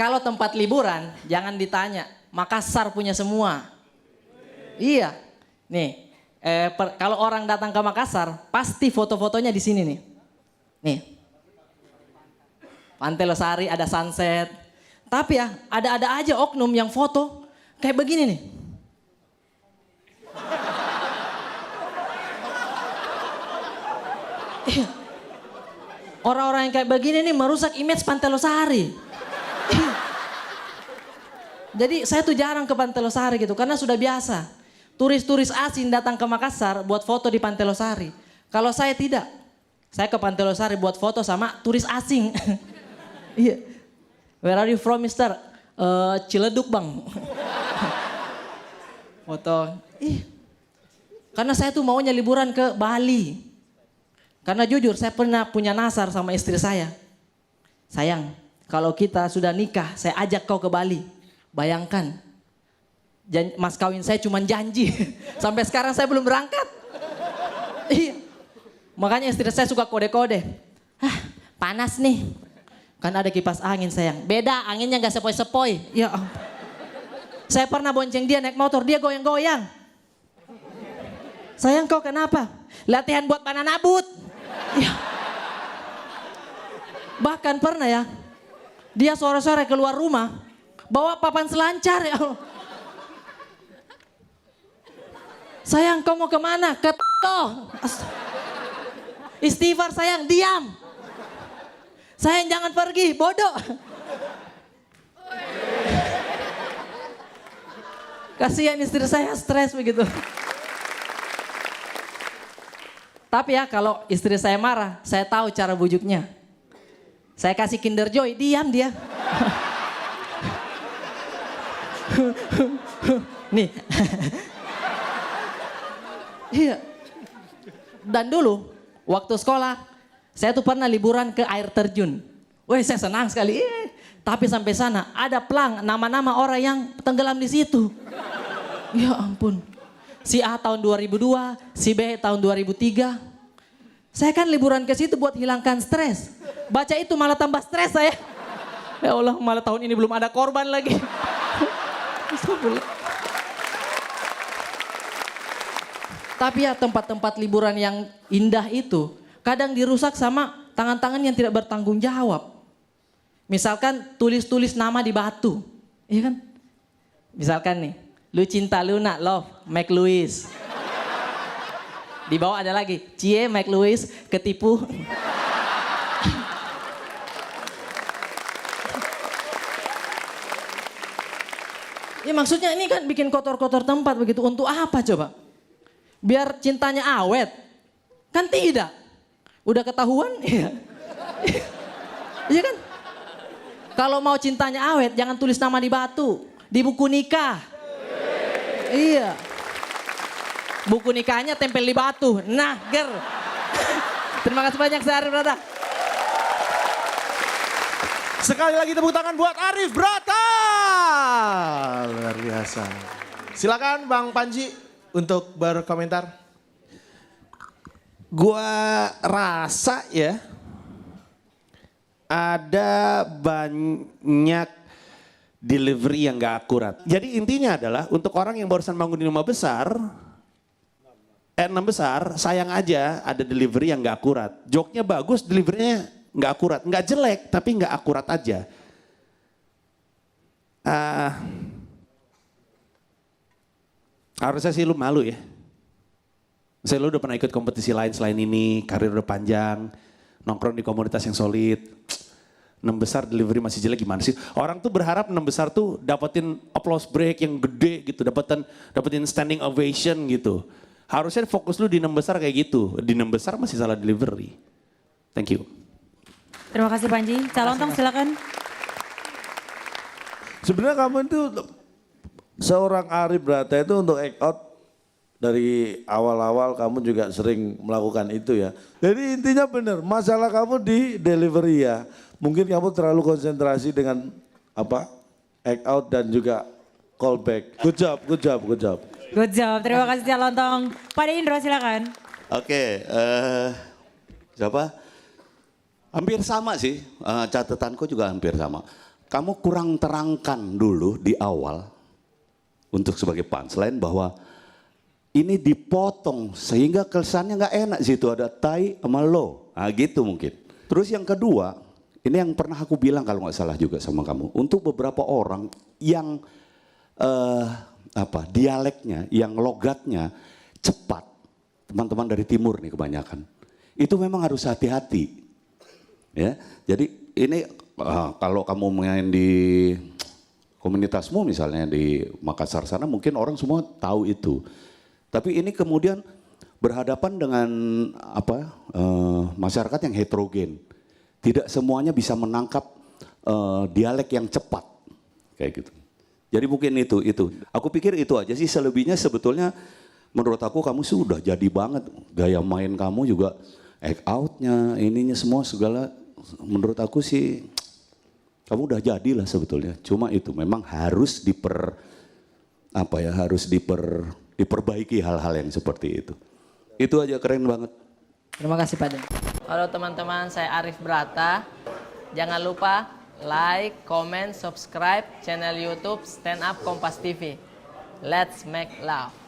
Kalau tempat liburan, jangan ditanya. Makassar punya semua. Iya. Nih, kalau orang datang ke Makassar, pasti foto-fotonya di sini nih. Nih. Pantai Losari ada sunset. Tapi ya, ada-ada aja oknum yang foto kayak begini nih. Iya. Orang-orang yang kayak begini nih merusak image Pantai Losari. Jadi saya tuh jarang ke Pantai Losari gitu karena sudah biasa. Turis-turis asing datang ke Makassar buat foto di Pantai Losari. Kalau saya tidak. Saya ke Pantai Losari buat foto sama turis asing. Iya. Where are you from, Mister? Ciledug, Bang. Foto. Karena saya tuh maunya liburan ke Bali. Karena jujur saya pernah punya nasar sama istri saya. Sayang, kalau kita sudah nikah, saya ajak kau ke Bali. Bayangkan, mas kawin saya cuma janji. Sampai sekarang saya belum berangkat. Iya. Makanya istri saya suka kode-kode. Panas nih. Kan ada kipas angin sayang. Beda, anginnya gak sepoi-sepoi. Ya, saya pernah bonceng dia naik motor, dia goyang-goyang. Sayang kau kenapa? Latihan buat panah nabut. Ya. Bahkan pernah ya, dia sore-sore keluar rumah, bawa papan selancar ya Allah. Sayang kau mau kemana? Ke Istighfar sayang, diam. Sayang jangan pergi, bodoh. Kasihan istri saya stres begitu. Tapi ya kalau istri saya marah, saya tahu cara bujuknya. Saya kasih Kinder Joy, diam dia. Nih. Iya. Dan dulu, waktu sekolah, saya tuh pernah liburan ke air terjun. Wih, saya senang sekali. Tapi sampai sana, ada pelang nama-nama orang yang tenggelam di situ. Ya ampun. Si A tahun 2002, si B tahun 2003. Saya kan liburan ke situ buat hilangkan stres. Baca itu malah tambah stres saya. Ya Allah, malah tahun ini belum ada korban lagi. Tapi ya tempat-tempat liburan yang indah itu kadang dirusak sama tangan-tangan yang tidak bertanggung jawab. Misalkan tulis-tulis nama di batu. Iya kan? Misalkan nih, Lucinta Luna, love, Mike Lewis. Di bawah ada lagi, Cie, Mike Lewis, ketipu. Ya maksudnya ini kan bikin kotor-kotor tempat begitu. Untuk apa coba? Biar cintanya awet? Kan tidak. Udah ketahuan? Iya. Iya kan? Kalau mau cintanya awet, jangan tulis nama di batu. Di buku nikah. Iya. Buku nikahnya tempel di batu. Nah, ger. Terima kasih banyak Arif Brata. Sekali lagi tepuk tangan buat Arif Brata. Luar biasa. Silakan Bang Panji untuk berkomentar. Gua rasa ya ada banyak delivery yang gak akurat. Jadi intinya adalah untuk orang yang barusan bangun di rumah besar, 6 besar, sayang aja ada delivery yang gak akurat. Joknya bagus, deliverynya gak akurat. Gak jelek, tapi gak akurat aja. Harusnya sih lu malu ya. Misalnya lu udah pernah ikut kompetisi lain selain ini, karir udah panjang, nongkrong di komunitas yang solid. 6 besar delivery masih jelek gimana sih? Orang tuh berharap 6 besar tuh dapetin applause break yang gede gitu, dapetin standing ovation gitu. Harusnya fokus lu di 6 besar kayak gitu. Di 6 besar masih salah delivery. Thank you. Terima kasih Panji. Calon Tong silakan. Sebenarnya kamu itu seorang Arif Brata itu untuk act out dari awal-awal kamu juga sering melakukan itu ya. Jadi intinya benar, masalah kamu di delivery ya. Mungkin kamu terlalu konsentrasi dengan apa? Act out dan juga callback. Good job, good job, good job. Good job. Terima kasih Calon Tong. Pak Indro silakan. Oke, siapa? Hampir sama sih, catatanku juga hampir sama. kamu kurang terangkan dulu di awal untuk sebagai punchline bahwa ini dipotong sehingga kesannya nggak enak situ ada tai sama lo. Nah gitu mungkin. Terus yang kedua, ini yang pernah aku bilang kalau nggak salah juga sama kamu. Untuk beberapa orang yang dialeknya, yang logatnya cepat, teman-teman dari timur nih kebanyakan. Itu memang harus hati-hati. Ya, jadi ini kalau kamu main di komunitasmu misalnya di Makassar sana mungkin orang semua tahu itu. Tapi ini kemudian berhadapan dengan masyarakat yang heterogen. Tidak semuanya bisa menangkap dialek yang cepat kayak gitu. Jadi mungkin itu. Aku pikir itu aja sih, selebihnya sebetulnya menurut aku kamu sudah jadi banget. Gaya main kamu juga act out-nya, ininya semua segala menurut aku sih kamu udah jadilah sebetulnya. Cuma itu memang harus diperbaiki hal-hal yang seperti itu. Itu aja keren banget. Terima kasih Pak Den. Halo teman-teman, saya Arif Brata. Jangan lupa like, comment, subscribe channel YouTube Stand Up Kompas TV. Let's make love.